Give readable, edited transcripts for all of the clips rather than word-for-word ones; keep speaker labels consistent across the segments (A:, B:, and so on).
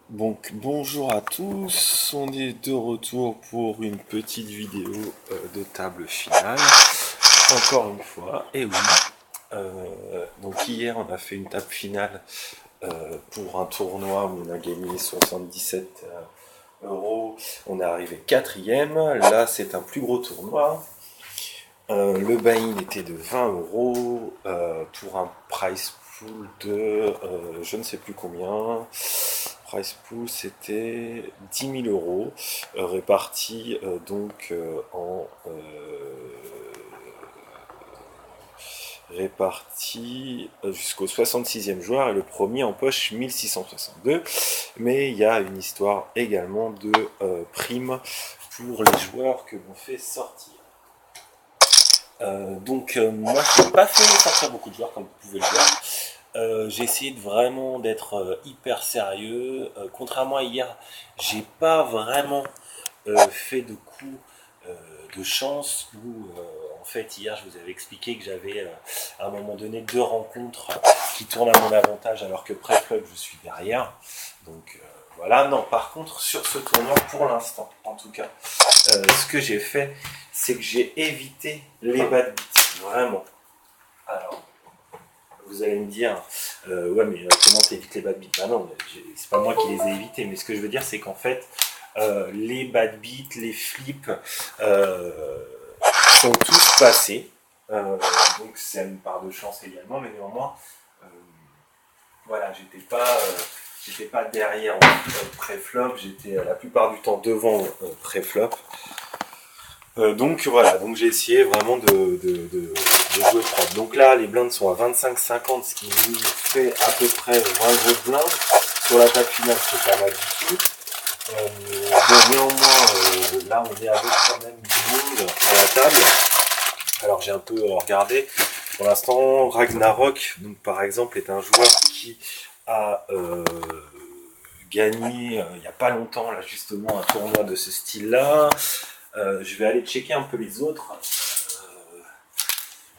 A: Donc bonjour à tous, on est de retour pour une petite vidéo de table finale, encore une fois, et oui. Donc hier on a fait une table finale pour un tournoi où on a gagné 77 euros, on est arrivé quatrième, là c'est un plus gros tournoi. Le buy-in était de 20 euros pour un price pool de je ne sais plus combien. Price pool c'était 10 000 euros répartis répartis jusqu'au 66e joueur et le premier en poche 1662. Mais il y a une histoire également de prime pour les joueurs que l'on fait sortir. Moi je n'ai pas fait sortir beaucoup de joueurs comme vous pouvez le voir. J'ai essayé vraiment d'être hyper sérieux. Contrairement à hier, j'ai pas vraiment fait de coups de chance où en fait hier je vous avais expliqué que j'avais à un moment donné 2 rencontres qui tournent à mon avantage alors que pré-flop je suis derrière. Donc voilà, non, par contre sur ce tournoi pour l'instant en tout cas, ce que j'ai fait c'est que j'ai évité les bad beats, vraiment. Alors vous allez me dire, ouais, mais comment t'évites les bad beats? Bah non, c'est pas moi qui les ai évités, mais ce que je veux dire, c'est qu'en fait, les bad beats, les flips sont tous passés. Donc c'est une part de chance également, mais néanmoins, euh, voilà, j'étais pas derrière pré-flop, j'étais la plupart du temps devant pré-flop. Donc voilà, donc j'ai essayé vraiment de jouer propre. Donc là, les blindes sont à 25,50, ce qui nous fait à peu près 20 grosses blindes. Sur la table finale, c'est pas mal du tout. Bon, néanmoins, là, on est avec quand même du monde à la table. Alors j'ai un peu regardé. Pour l'instant, Ragnarok, donc par exemple, est un joueur qui a gagné il n'y a pas longtemps, là justement, un tournoi de ce style-là. Je vais aller checker un peu les autres.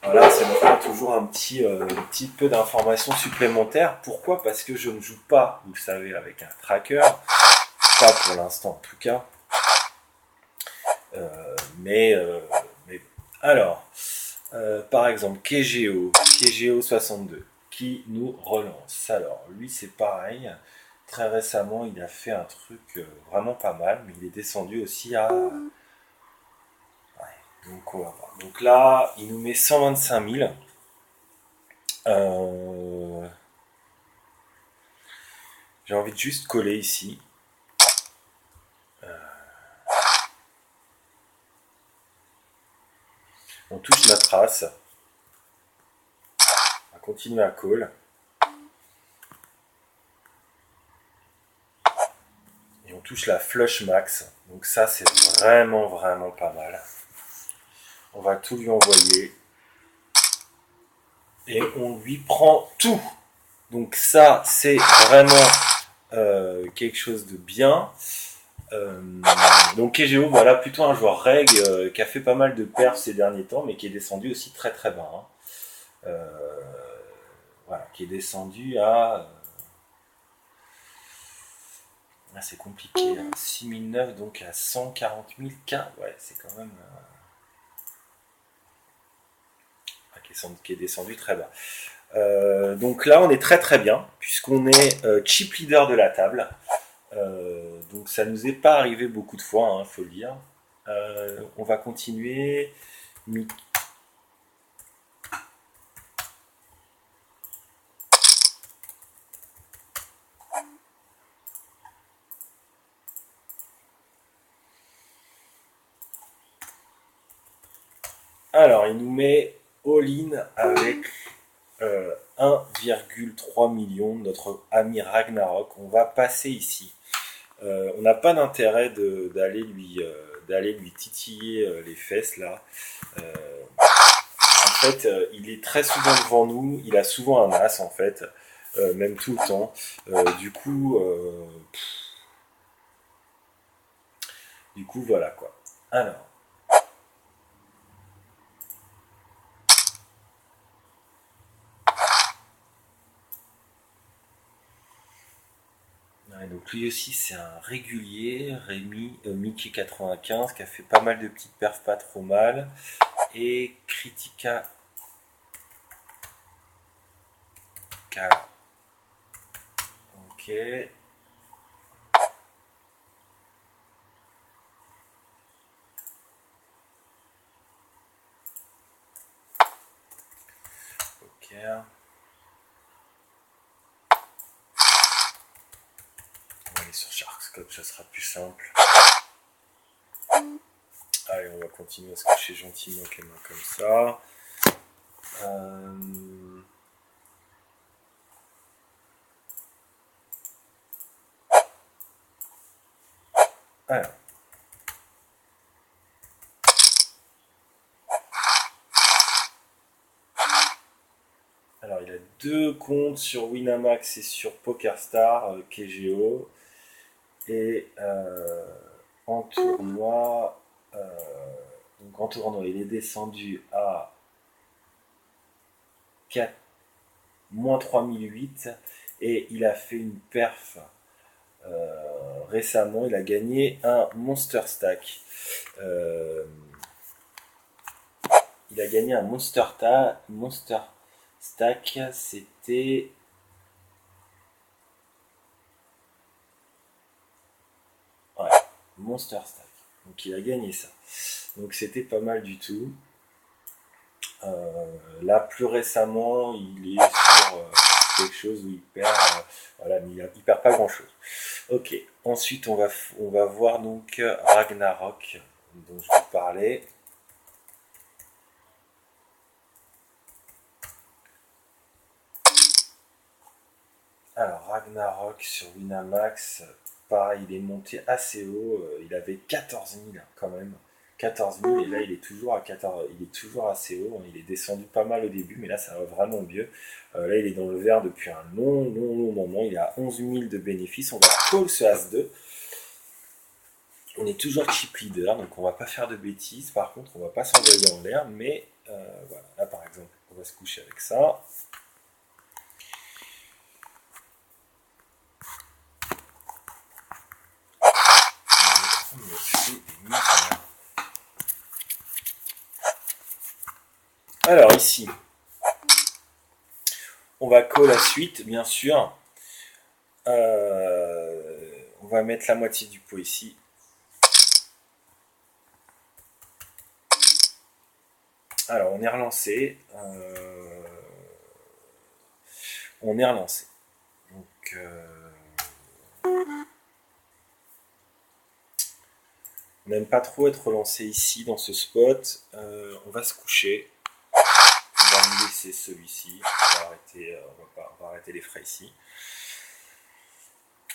A: Voilà, ça me fera toujours un petit peu d'informations supplémentaires. Pourquoi? Parce que je ne joue pas, vous le savez, avec un tracker. Pas pour l'instant en tout cas. Mais alors, par exemple, Kegeo 62, qui nous relance. Alors, lui c'est pareil. Très récemment, il a fait un truc vraiment pas mal, mais il est descendu aussi à... Donc, on va voir. Donc là, il nous met 125 000. J'ai envie de juste coller ici. On touche notre race. On va continuer à call. Et on touche la flush max. Donc ça, c'est vraiment, vraiment pas mal. On va tout lui envoyer. Et on lui prend tout. Donc ça, c'est vraiment quelque chose de bien. Donc Kegeo, voilà, plutôt un joueur reg qui a fait pas mal de perfs ces derniers temps, mais qui est descendu aussi très très bas. Hein. Voilà, qui est descendu à... c'est compliqué, 6009 donc à 140 000 K, ouais, c'est quand même... qui est descendu très bas. Donc là, on est très très bien, puisqu'on est chip leader de la table. Donc ça nous est pas arrivé beaucoup de fois, hein, faut le dire. On va continuer. Alors, il nous met all-in avec 1,3 million, notre ami Ragnarok. On va passer ici. On n'a pas d'intérêt d'aller lui titiller les fesses là. En fait, il est très souvent devant nous. Il a souvent un as en fait. même tout le temps. Du coup, voilà quoi. Alors. Ouais, donc lui aussi c'est un régulier, Rémi, Mickey 95, qui a fait pas mal de petites perfs pas trop mal. Et Critica. Ok. Ok. On va aller sur Sharkscope, ça sera plus simple. Allez, on va continuer à se coucher gentiment avec les mains comme ça. Alors. Alors, il a deux comptes sur Winamax et sur PokerStar, KGO. Et en tournoi, il est descendu à 4, moins 3008 et il a fait une perf récemment. Il a gagné un Monster Stack. Il a gagné un Monster Stack, c'était. Ouais, Monster Stack. Donc il a gagné ça. Donc c'était pas mal du tout. Là, plus récemment, il est sur quelque chose où il perd. Voilà, mais il perd pas grand chose. Ok. Ensuite, on va voir donc Ragnarok, dont je vous parlais. Alors, Ragnarok sur Winamax, pareil, il est monté assez haut. Il avait 14 000 quand même. 14 000 et là il est toujours à 14, il est toujours assez haut. Il est descendu pas mal au début, mais là ça va vraiment mieux. Là il est dans le vert depuis un long moment. Il est à 11 000 de bénéfices. On va call ce As-2. On est toujours chip leader, donc on va pas faire de bêtises. Par contre, on va pas s'envoyer en l'air, mais voilà. Là par exemple, on va se coucher avec ça. Alors ici, on va call la suite, bien sûr. On va mettre la moitié du pot ici. Alors, on est relancé. On est relancé. Donc, on n'aime pas trop être relancé ici, dans ce spot. On va se coucher. On va nous laisser celui-ci. On va arrêter les frais ici.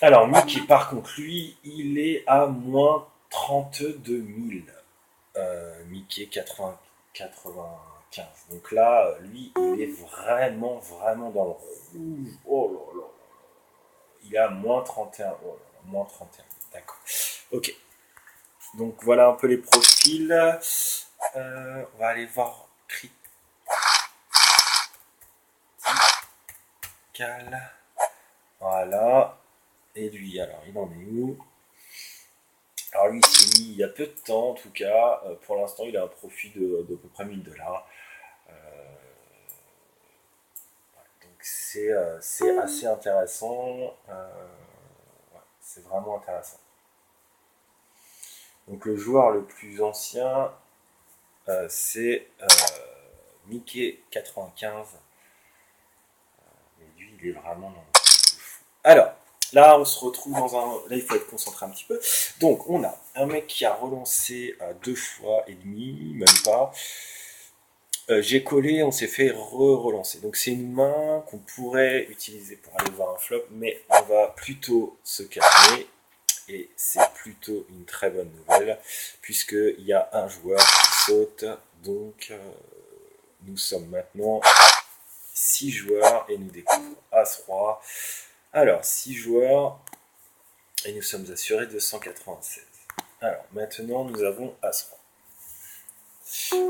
A: Alors, Mickey, par contre, lui, il est à moins 32 000. Mickey 95. Donc là, lui, il est vraiment dans le rouge. Oh là là. Il est à moins 31. Oh là là, moins 31. D'accord. Ok. Donc voilà un peu les profils. On va aller voir Critical. Voilà. Et lui, alors, il en est où? Alors lui, il s'est mis il y a peu de temps, en tout cas. Pour l'instant, il a un profit de à peu près 1000 $. Donc c'est assez intéressant. Ouais, c'est vraiment intéressant. Donc le joueur le plus ancien, c'est Mickey 95. Mais lui, il est vraiment dans le fou. Alors, là, on se retrouve dans un. Là, il faut être concentré un petit peu. Donc, on a un mec qui a relancé 2 fois et demi, même pas. J'ai collé, on s'est fait relancer. Donc, c'est une main qu'on pourrait utiliser pour aller voir un flop, mais on va plutôt se calmer. Et c'est plutôt une très bonne nouvelle, puisqu'il y a un joueur qui saute. Donc, nous sommes maintenant 6 joueurs et nous découvrons As-Roi. Alors, 6 joueurs et nous sommes assurés de 196. Alors, maintenant, nous avons As-Roi.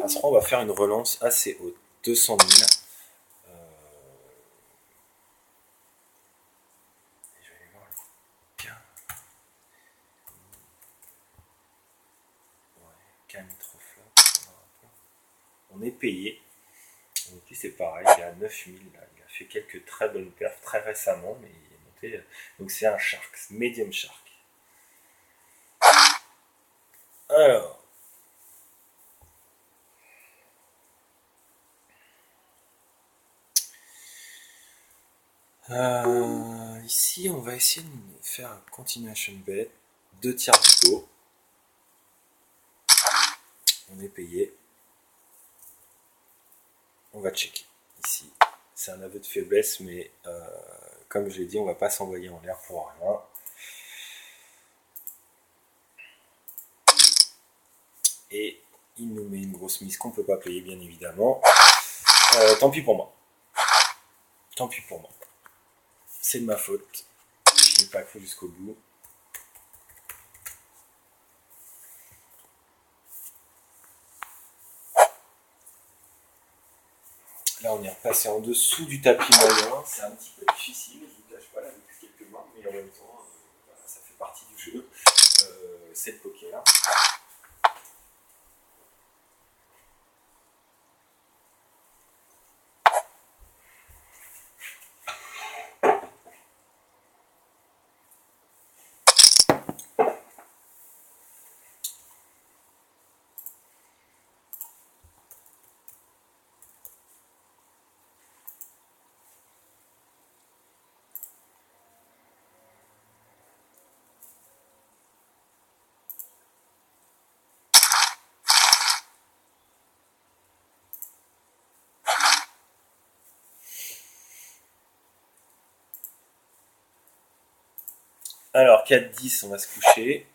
A: As-Roi, on va faire une relance assez haute, 200 000. Je vais aller voir le cas. Ouais, trop flop. On est payé. Donc lui c'est pareil, il est à 9000 là. Il a fait quelques très bonnes perfs très récemment, mais il est monté. Donc c'est un shark, medium shark. Alors. Ici on va essayer de faire un continuation bet. 2 tiers du pot. On est payé. On va checker. Ici. C'est un aveu de faiblesse, mais comme je l'ai dit, on va pas s'envoyer en l'air pour rien. Et il nous met une grosse mise qu'on ne peut pas payer, bien évidemment. Tant pis pour moi. Tant pis pour moi. C'est de ma faute. Je n'ai pas cru jusqu'au bout. Là, on est repassé en dessous du tapis moyen. C'est un petit peu difficile, je ne vous cache pas, là, depuis quelques mois. Mais en même temps, voilà, ça fait partie du jeu. C'est le poker. Alors, 4-10, on va se coucher.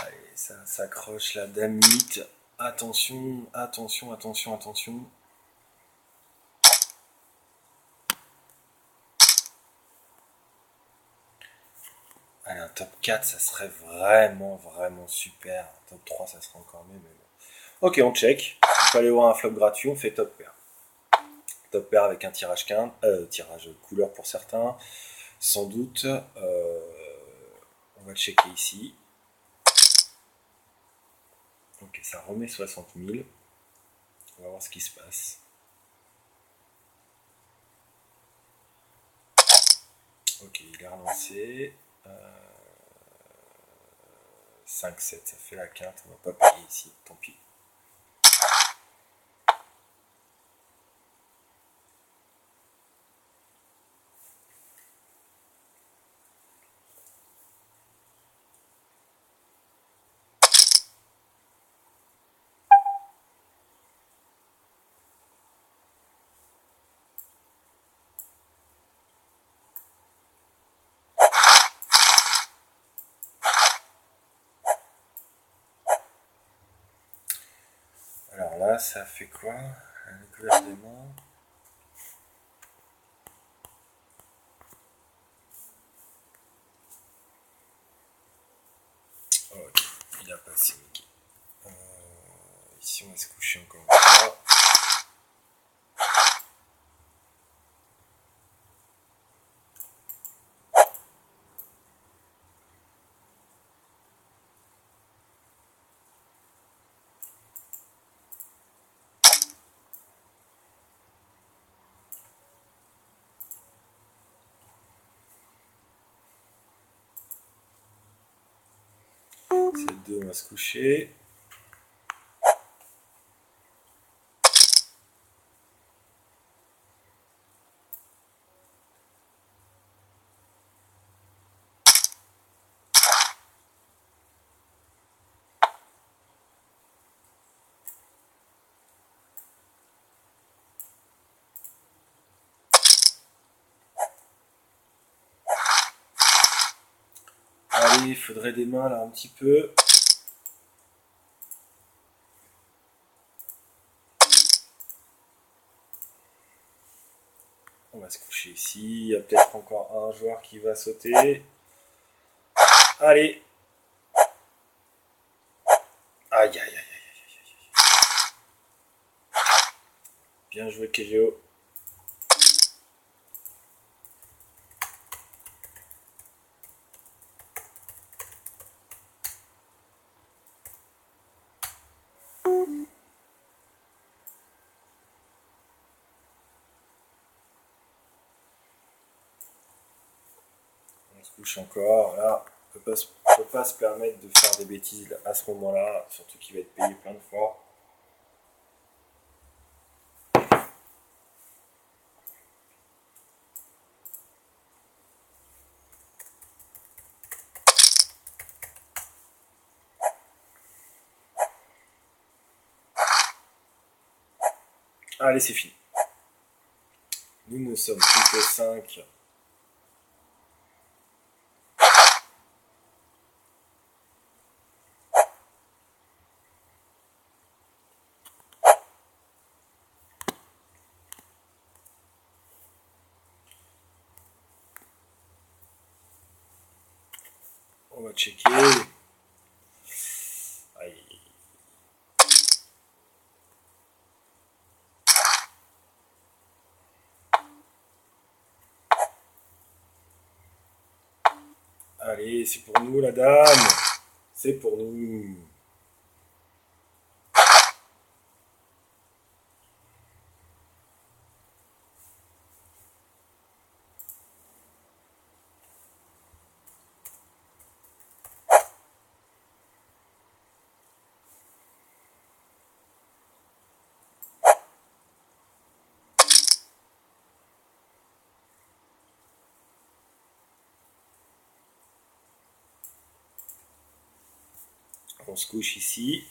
A: Allez, ça s'accroche la dame 8. Attention, attention, attention, attention. Allez, un top 4, ça serait vraiment, vraiment super. Un top 3, ça serait encore mieux, mais bon. Ok, on check. On peut aller voir un flop gratuit, on fait top pair. Top pair avec un tirage tirage couleur pour certains. Sans doute. On va checker ici. Ok, ça remet 60 000. On va voir ce qui se passe. Ok, il est relancé. 5-7, ça fait la quinte. On va pas payer ici, tant pis. Alors là, ça fait quoi? La découverte des mains. Oh, ok, il a passé, Mickey. Ici, on va se coucher encore une fois. C'est 2, on va se coucher. Allez, il faudrait des mains là un petit peu. On va se coucher ici. Il y a peut-être encore un joueur qui va sauter. Allez. Aïe, aïe, aïe, aïe, aïe. Bien joué, Kegeo. On se couche encore. Là, on ne peut pas se permettre de faire des bêtises à ce moment-là. Surtout qu'il va être payé plein de fois. Allez, c'est fini. Nous ne sommes plus que 5. On va checker. Aïe. Allez, c'est pour nous la dame. C'est pour nous. On se couche ici.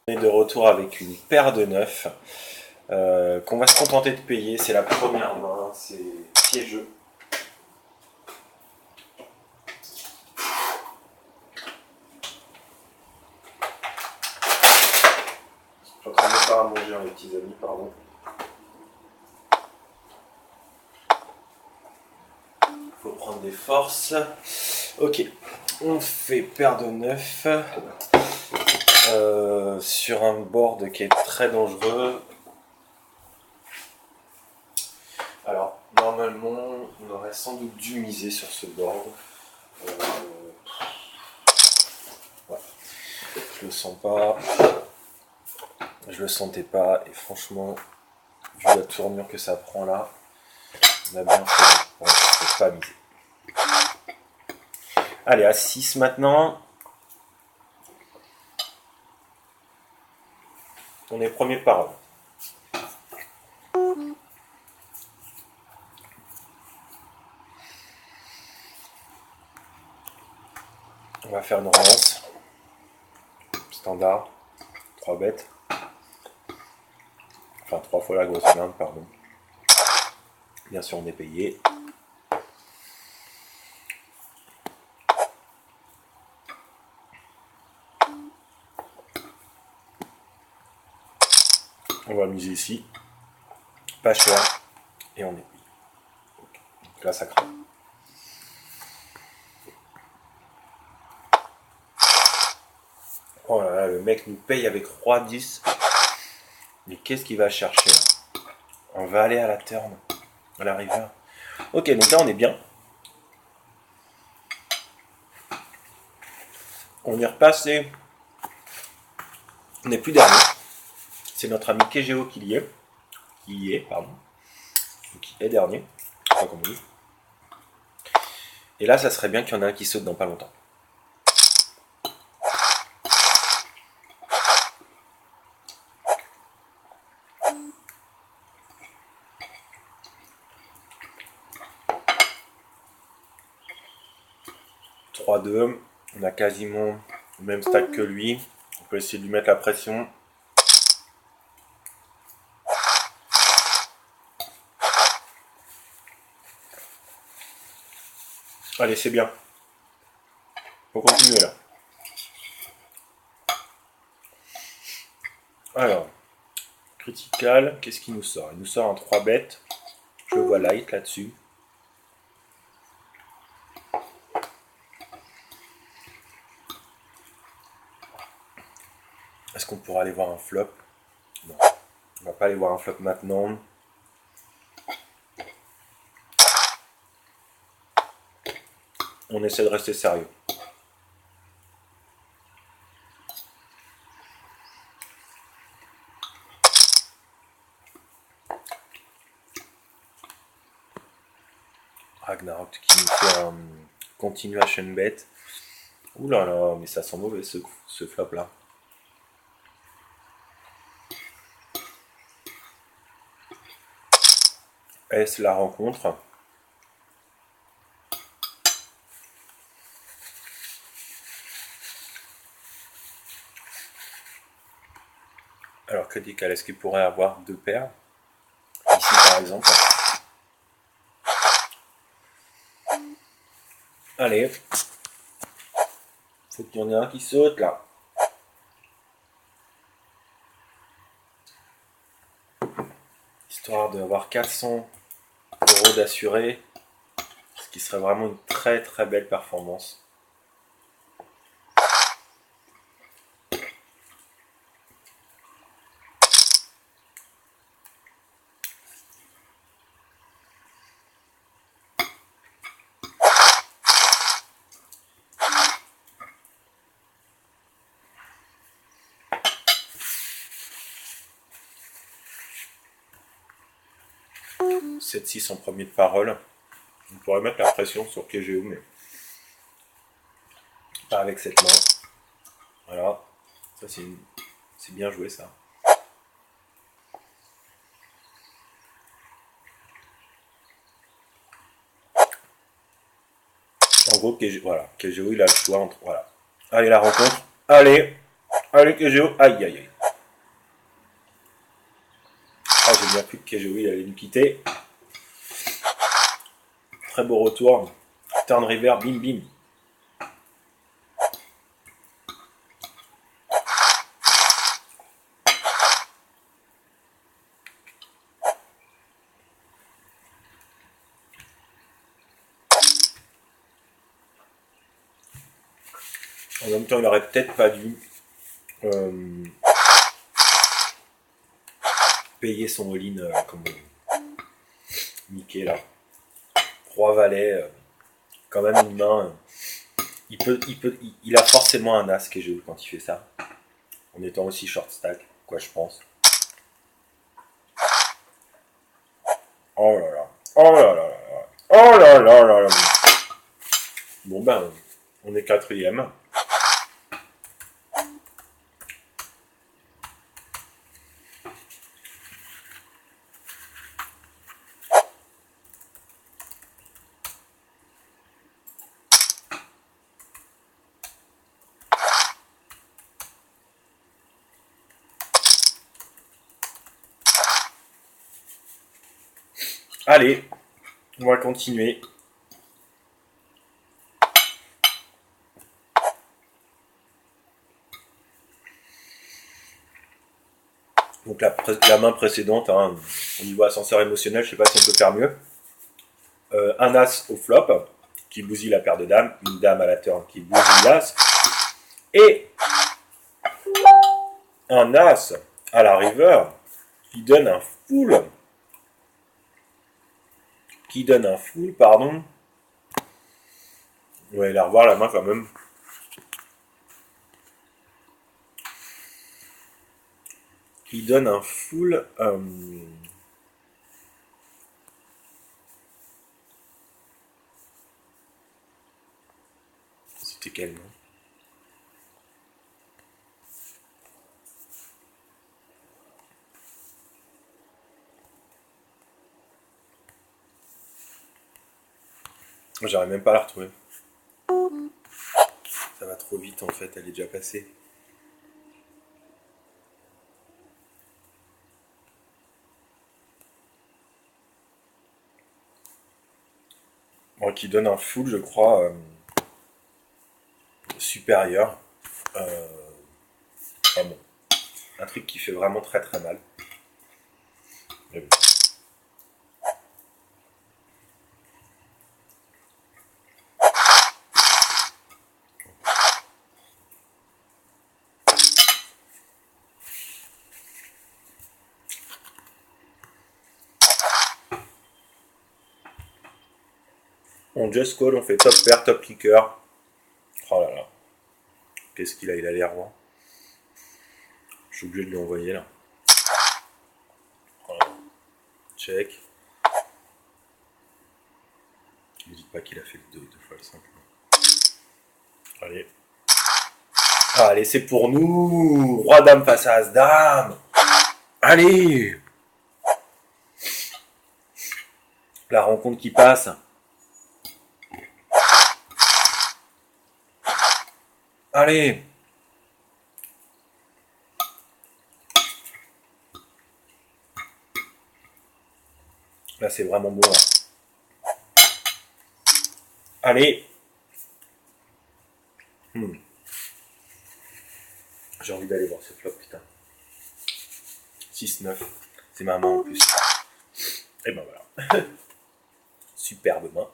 A: On est de retour avec une paire de neufs qu'on va se contenter de payer. C'est la première main, c'est piégeux. Je suis en train de me faire à manger, les petits amis, pardon. Il faut prendre des forces. Ok, on fait paire de neufs sur un board qui est très dangereux. Alors, normalement, on aurait sans doute dû miser sur ce board. Ouais. Je le sens pas. Je le sentais pas. Et franchement, vu la tournure que ça prend là, on a bien fait. Bon, je peux pas miser. Allez, à 6 maintenant. On est premier parole. On va faire une relance. Standard. 3 bêtes. Enfin, 3 fois la grosse blinde, pardon. Bien sûr, on est payé. On va miser ici. Pas cher. Et on est payé. Donc là, ça craint. Oh là là, le mec nous paye avec roi 10. Mais qu'est-ce qu'il va chercher là? On va aller à la turn. À la river. Ok, donc là, on est bien. On est repassé. On n'est plus dernier. C'est notre ami Kegeo qui y est. Qui est, pardon. Qui est dernier. Je sais pas comment on dit. Et là, ça serait bien qu'il y en ait un qui saute dans pas longtemps. « 3-2. On a quasiment le même stack que lui. On peut essayer de lui mettre la pression. Allez, c'est bien. Faut continuer là. Alors, critical, qu'est-ce qu'il nous sort? Il nous sort un 3 bêtes. Je le vois light là-dessus. Est-ce qu'on pourra aller voir un flop? Non. On va pas aller voir un flop maintenant. On essaie de rester sérieux. Ragnarok qui nous fait un continuation bet. Ouh là là, mais ça sent mauvais ce flop là. Est-ce la rencontre? Alors critical, est-ce qu'il pourrait avoir 2 paires? Ici par exemple. Allez. Faut qu'il y en ait un qui saute là. Histoire d'avoir 400 € d'assuré. Ce qui serait vraiment une très très belle performance. « 7-6 en premier de parole. On pourrait mettre la pression sur Kegeo, mais pas avec cette main. Voilà. Ça, c'est bien joué, ça. En gros, Kegeo, voilà. Kegeo, il a le choix entre... Voilà. Allez, la rencontre. Allez. Allez, Kegeo. Aïe, aïe, aïe. Ah, j'ai bien cru que Joey allait nous quitter. Très beau retour. Turn river, bim bim. En même temps, il aurait peut-être pas dû payer son all-in comme Mickey là. 3 valets, quand même une main. Il a forcément un as qui joue quand il fait ça. En étant aussi short stack, quoi je pense. Oh là là. Oh là là là. Oh là là là là. Bon ben, on est quatrième. Allez, on va continuer. Donc la main précédente, hein, au niveau ascenseur émotionnel, je sais pas si on peut faire mieux. Un as au flop, qui bousille la paire de dames, une dame à la turn qui bousille l'as, et un as à la river qui donne un full, pardon. Ouais, la revoir la main quand même. Qui donne un full. C'était quel nom? J'arrive même pas à la retrouver. Ça va trop vite en fait, elle est déjà passée. Bon, qui donne un full, je crois, supérieur. Ah bon. Un truc qui fait vraiment très très mal. Mais bon. On just call, on fait top pair, top kicker. Oh là là. Qu'est-ce qu'il a? Il a l'air roi. Je suis obligé de lui envoyer là. Voilà. Check. Ne dites pas qu'il a fait deux fois le 5. Allez. Allez, c'est pour nous. Roi dame face à as dame. Allez. La rencontre qui passe. Allez. Là, c'est vraiment bon. Là. Allez. J'ai envie d'aller voir ce flop, putain. 6-9. C'est ma main en plus. Et ben voilà. Superbe main.